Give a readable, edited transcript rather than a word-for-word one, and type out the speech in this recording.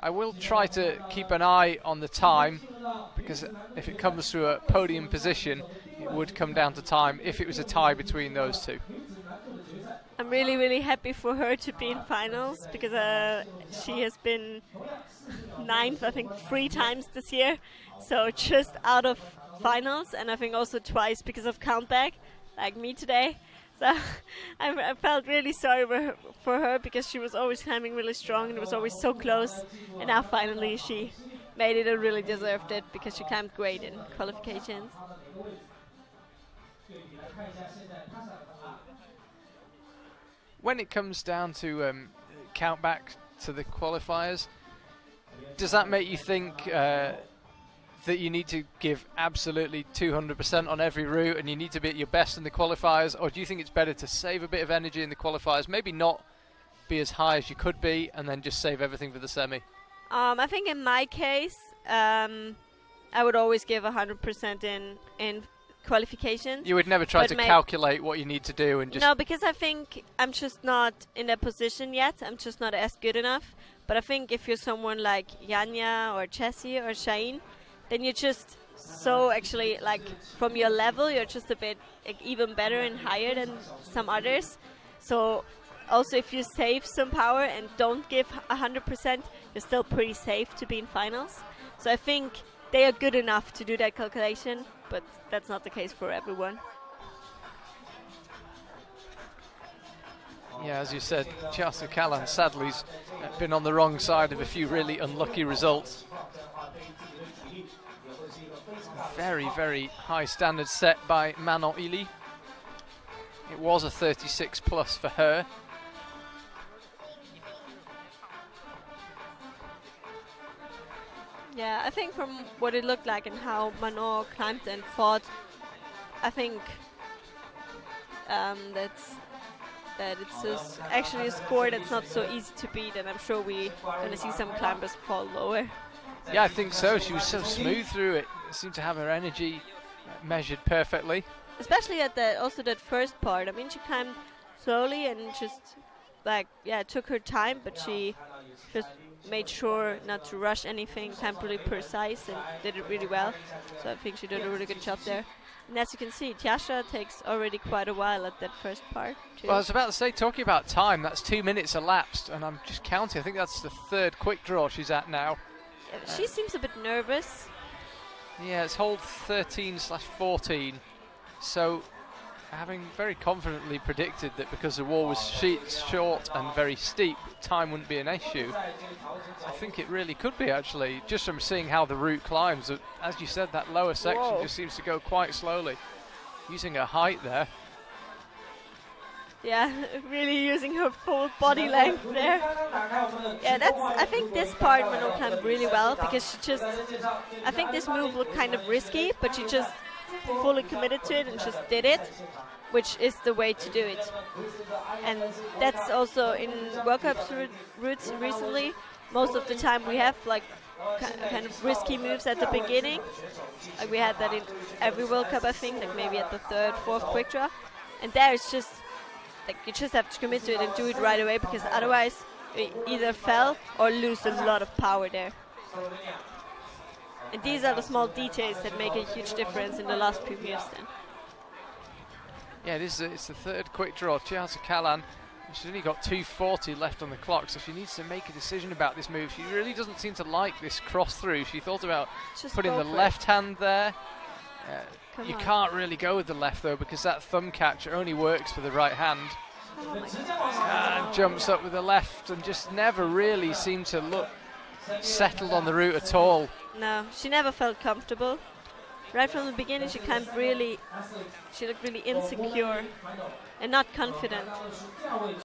I will try to keep an eye on the time, because if it comes to a podium position, it would come down to time if it was a tie between those two. I'm really, really happy for her to be in finals, because she has been ninth, I think, 3 times this year. So just out of finals, and I think also twice because of countback, like me today. So I felt really sorry for her, because she was always climbing really strong and it was always so close. And now finally she made it and really deserved it, because she climbed great in qualifications. When it comes down to count back to the qualifiers, does that make you think that you need to give absolutely 200% on every route and you need to be at your best in the qualifiers, or do you think it's better to save a bit of energy in the qualifiers, maybe not be as high as you could be, and then just save everything for the semi? I think in my case, I would always give 100% in qualifications. You would never try to calculate what you need to do and just... No, because I think I'm just not in that position yet. I'm just not as good enough. But I think if you're someone like Yanya or Chessie or Shane, then you're just so actually, like, from your level, you're just a bit like, even better and higher than some others. So also if you save some power and don't give 100%, you're still pretty safe to be in finals. So I think they are good enough to do that calculation, but that's not the case for everyone. Yeah, as you said, Tjasa Kalan sadly has been on the wrong side of a few really unlucky results. Very, very high standard set by Manon Ili. It was a 36 plus for her. Yeah, I think from what it looked like and how Manon climbed and fought, I think that it's actually a score that's not so easy to beat, and I'm sure we're going to see some climbers fall lower. Yeah, I think so. She was so smooth through it. Seemed to have her energy measured perfectly. Especially at that first part. I mean, she climbed slowly and just, like, yeah, it took her time, but she just made sure not to rush anything, climbed really precise and did it really well. So I think she did a really good job there. And as you can see, Tjasa takes already quite a while at that first part, too. Well, I was about to say, talking about time, that's 2 minutes elapsed, and I'm just counting. I think that's the 3rd quick draw she's at now. Yeah, she seems a bit nervous. Yeah, it's hold 13/14. So, having very confidently predicted that because the wall was short and very steep, time wouldn't be an issue, I think it really could be, actually, just from seeing how the route climbs. As you said, that lower section just seems to go quite slowly. Using her height there. Yeah, really using her full body length there. Yeah, I think this part Manon climbed really well, because she just, I think this move looked kind of risky, but she just fully committed to it and just did it, which is the way to do it. And that's also in World Cup routes recently. Most of the time we have like kind of risky moves at the beginning. Like we had that in every World Cup, I think, like maybe at the 3rd, 4th quick draw. And there it's just, like, you just have to commit to it and do it right away, because otherwise you either fail or lose a lot of power there. And these are the small details that make a huge difference in the last few years then. Yeah, it's the 3rd quick draw. Tjasa Kalan, she's only got 2:40 left on the clock, so she needs to make a decision about this move. She really doesn't seem to like this cross through. She thought about just putting the left hand there. You can't really go with the left though, because that thumb catcher only works for the right hand. Oh my God. And jumps up with the left and just never really seemed to look settled on the route at all. No, she never felt comfortable. Right from the beginning she looked really insecure and not confident.